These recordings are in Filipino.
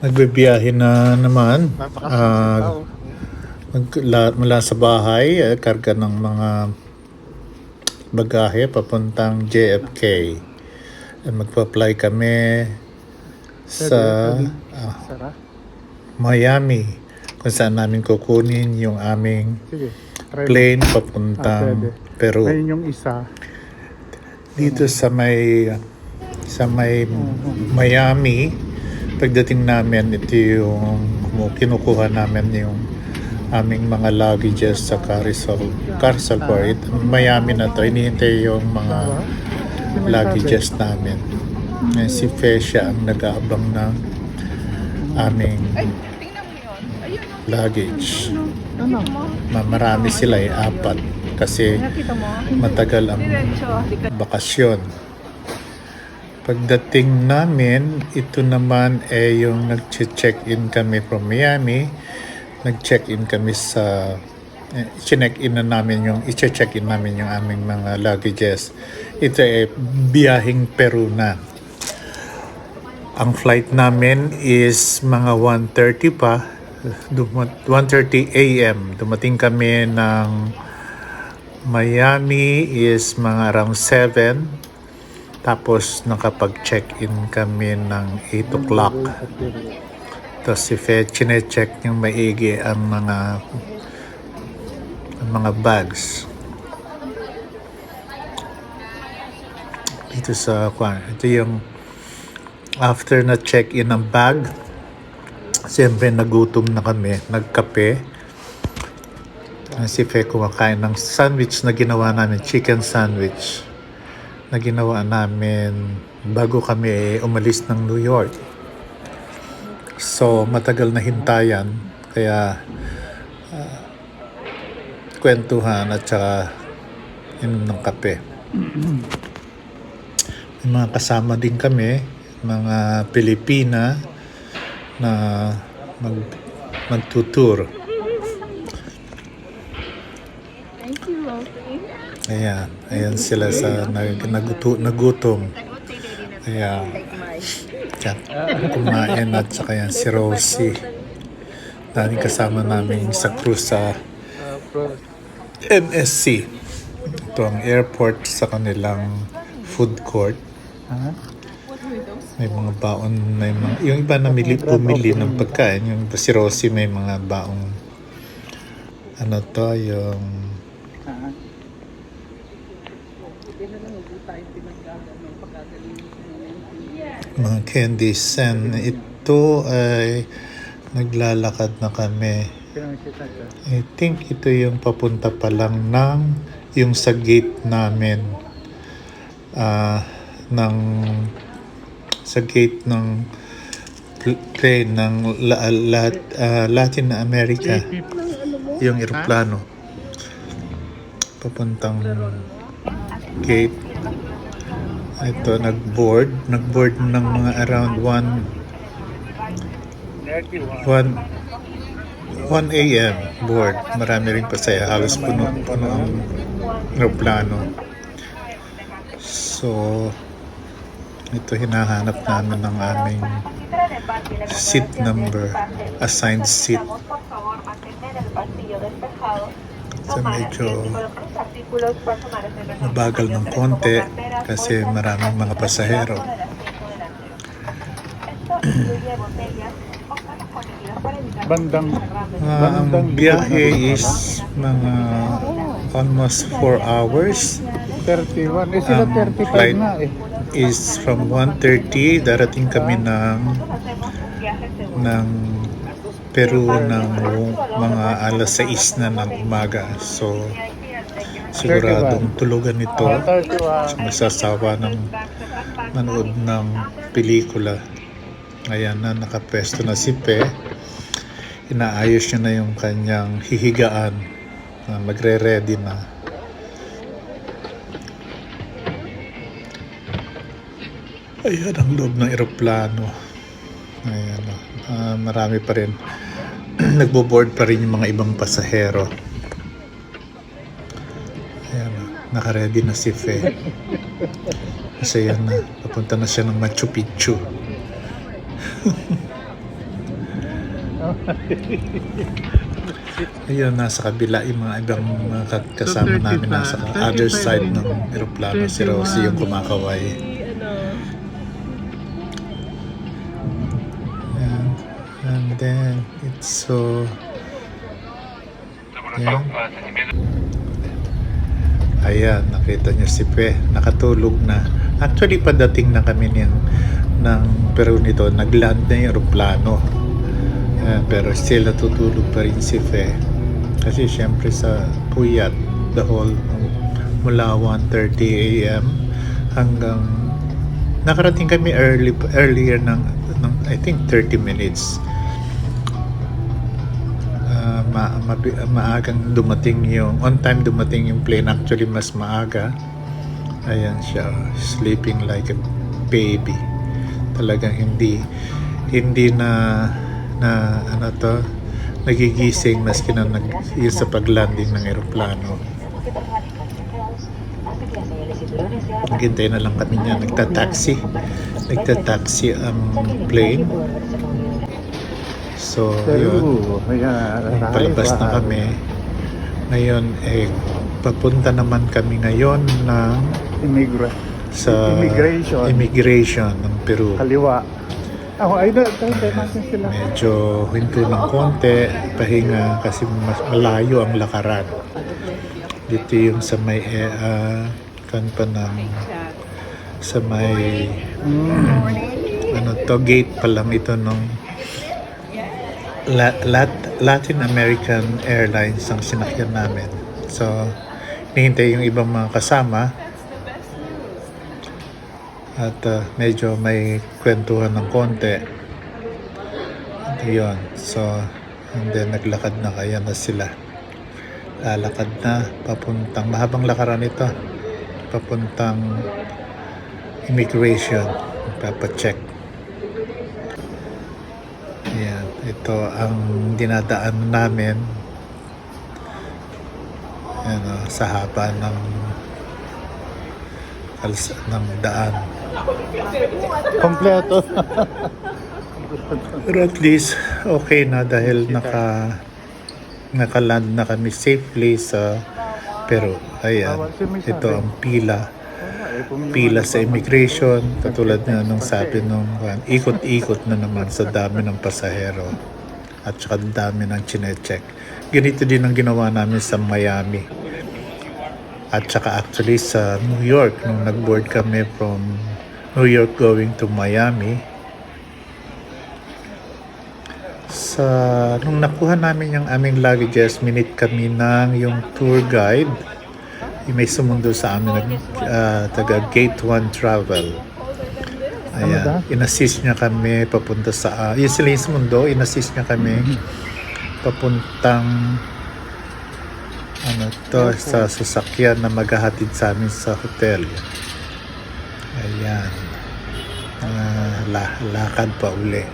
Nagbibiyahe na naman. Napakasipag tao. Mula sa bahay, karga ng mga bagahe papuntang JFK. Magpa-fly kami sa Sara. Miami, kung saan namin kukunin yung aming Sige. Try mo. plane Pwede. papuntang Peru. Ngayon yung isa. Dito sa may Miami, pagdating namin, ito yung kinukuha namin yung aming mga luggages sa carousel port. Miami na to, hinihintay yung mga luggages namin. Si Fesha ang nag-aabang ng aming luggage. Ano? Marami sila, 4, kasi matagal ang bakasyon. Pagdating namin, ito naman yung nag-check-in kami from Miami. Nag-check-in kami sa i-check-in namin yung aming mga luggages. Ito biyaheng Peru na. Ang flight namin is mga 1:30 pa. 1:30 a.m. Dumating kami ng Miami is mga around 7. Tapos nakapag-check-in kami ng 8 o'clock. Tapos si Fed, chine-check niyang maigi ang mga bags. Dito sa ito yung after na check-in ng bag, siyempre nagutom na kami, nagkape. Si Fed kumakain ng sandwich na ginawa namin, chicken sandwich na ginawa namin bago kami umalis ng New York. So matagal na hintayan, kaya kwentuhan at saka inom ng kape. May mga kasama din kami, mga Pilipina na magtutur. Ayan sila sa nagutom. Kaya kumain at saka yan si Rosie. Dating kasama namin sa cruise sa MSC. Ito ang airport sa kanilang food court. May mga baon, yung iba na bumili ng pagkain. Yung si Rosie may mga baong yung mga candies. And ito ay naglalakad na kami. I think ito yung papunta pa lang yung sa gate namin sa gate ng plane ng Latin America, yung eroplano papuntang gate. Ito nag-board ng mga around 1 a.m. board. Marami rin pasaya, halos puno ang eroplano. So ito hinahanap namin ng aming seat number, assigned seat. So medyo mabagal ng konti kasi maraming mga pasahero. Ang biyahe is mga almost 4 hours. 31. Sila 35 flight na is from 1:30. Darating kami ng Peru ng mga alas 6 na ng umaga. So siguradong tulugan ito. Magsasawa ng manood ng pelikula. Ayan na, nakapwesto na si Pe. Inaayos niya na yung kanyang hihigaan. Magre-ready na. Ayan ang loob ng eroplano. Ayan, marami pa rin. Nagbo-board pa rin yung mga ibang pasahero. Ayan, naka-ready na si Fe. Kasi yan na, papunta na siya ng Machu Picchu. Ayun, nasa kabila yung mga ibang mga kasama namin nasa other side ng eroplano. Si Rosie yung kumakaway. And then, it's so... Ayan. Ayan, nakita niyo si Pe. Nakatulog na. Actually, padating na kami ng Peru nito. Nag-land na yung eroplano. Pero still natutulog pa rin si Fe. Kasi syempre sa puyat, the whole mula 1:30 a.m. hanggang nakarating kami earlier ng I think 30 minutes. Maagang dumating yung on time dumating yung plane, actually mas maaga. Ayan siya, sleeping like a baby. Talagang hindi na ano to, nagigising maski na yung sa paglanding ng eroplano. Naghintay na lang kami niya, nagtataxi ang plane. So yun, palabas na kami ngayon. Papunta naman kami ngayon ng sa immigration ng Peru. Kaliwa. Ay, tayo natin sila. Medyo hinto ng konti, pahinga kasi mas malayo ang lakaran. Dito yung sa may sa may gate pa lang ito ng Latin American Airlines ang sinakyan namin. So, hinihintay yung ibang mga kasama. At medyo may kwentuhan ng konti. At yun. So, and then naglakad na kaya na sila. Lalakad na papuntang, mahabang lakaran ito. Papuntang immigration. Papacheck. Ayan. Ito ang dinadaan namin. Ayan, sa haba ng daan. Kompleto. Pero at least okay na dahil nakaland na kami safely sa Peru. Ayan, ito ang pila sa immigration, katulad na nung sabi nung ikot-ikot na naman sa dami ng pasahero at saka dami ng chinecheck. Ganito din ang ginawa namin sa Miami at saka actually sa New York nung nag-board kami from New York going to Miami. Nung nakuha namin yung aming luggages, minute kami ng yung tour guide. Yung may sumundo sa amin, taga Gate 1 Travel. Ayan, in-assist niya kami papunta sa, yung sila yung sumundo, in-assist niya kami papuntang sa sasakyan na maghahatid sa amin sa hotel. Ayan. Lakad pa uli.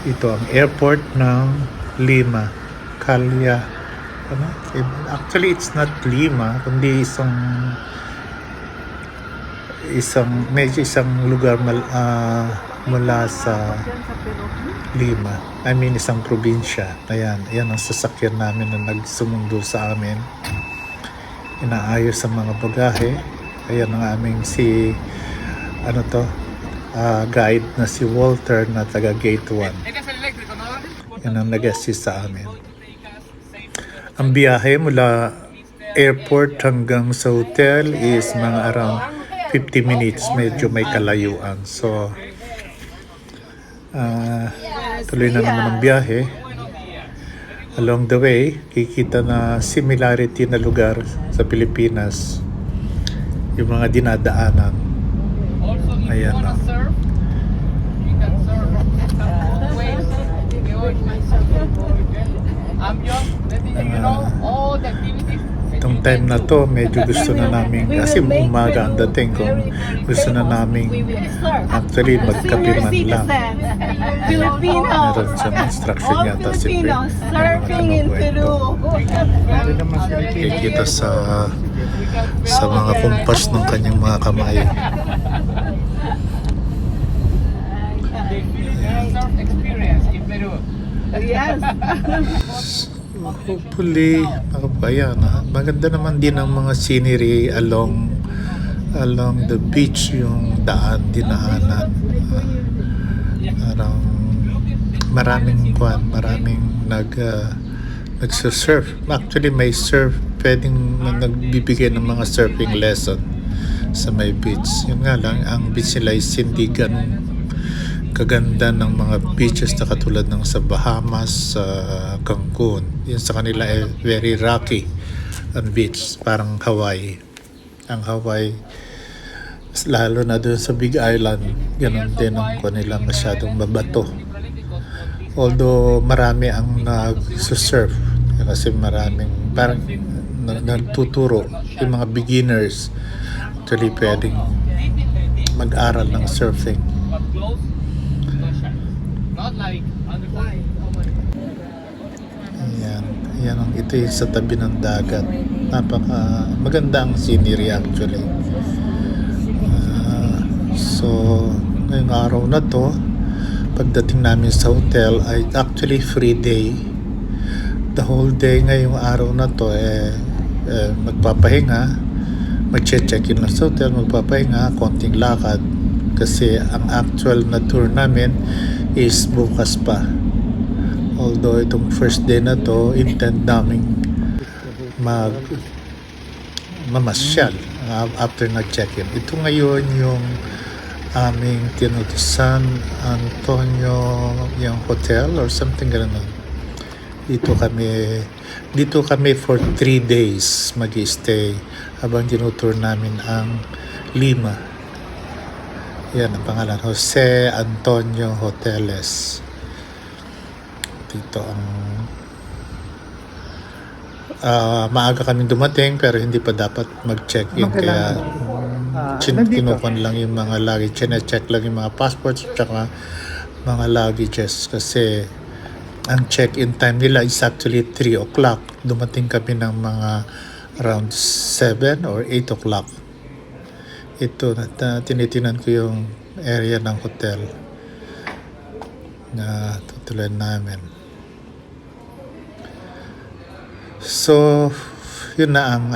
Ito ang airport ng Lima. Calya. Actually, it's not Lima, kundi isang lugar mula sa Lima. I mean, isang probinsya. Ayan ang sasakyan namin na nagsumundo sa amin. Inaayos ang mga bagahe. Ayan ang aming guide na si Walter na taga Gate 1. Yan ang nag-assist sa amin. Ang biyahe mula airport hanggang sa hotel is mga around 50 minutes. Medyo may kalayuan. So, tuloy na naman ang biyahe. Along the way, kikita na similarity na lugar sa Pilipinas. Yung mga dinadaanan. Ayan na. Itong time na to, medyo gusto na namin, kasi umaga ang dating, kung gusto na namin actually magkape man lang. Meron siyang instruction yata si Fred. Surfing in Peru. Kikita sa mga kumpas ng kanyang mga kamay. Surf experience in Peru. Yes. Hopefully, ayan, maganda naman din ang mga scenery along the beach, yung dinaanan. Parang maraming nagsusurf. Actually, may surf, pwedeng nagbibigay ng mga surfing lesson sa may beach. Yun nga lang, ang beach nila is hindi ganun kaganda ng mga beaches na katulad ng sa Bahamas, sa Cancun. Yun sa kanila ay very rocky ang beach, parang Hawaii. Ang Hawaii, lalo na doon sa Big Island, ganun din ang kanila, masyadong mabato. Although marami ang nag-surf, kasi maraming parang nagtuturo yung mga beginners, actually pwedeng mag-aral ng surfing. Ayan ito yung sa tabi ng dagat. Napaka maganda ang scenery actually. So ngayong araw na to, pagdating namin sa hotel ay actually free day. The whole day ngayong araw na to magpapahinga, mag-check-in lang sa hotel, magpapahinga, konting lakad kasi ang actual na tour namin is bukas pa. Although itong first day na to, intend naming mamasyal after nag-check-in. Ito ngayon yung aming San Antonio yung hotel or something ganun. Dito kami for 3 days mag-stay habang tinutour namin ang Lima. Yan ang pangalan, Jose Antonio Hoteles. Dito ang maaga kaming dumating pero hindi pa dapat mag-check-in kaya kinukon lang yung mga luggage, check lang yung mga passports at mga luggages kasi ang check-in time nila is actually 3 o'clock. Dumating kami ng mga around 7 or 8 o'clock. Ito, tinitinan ko yung area ng hotel na tutuloy namin. So, yun na ang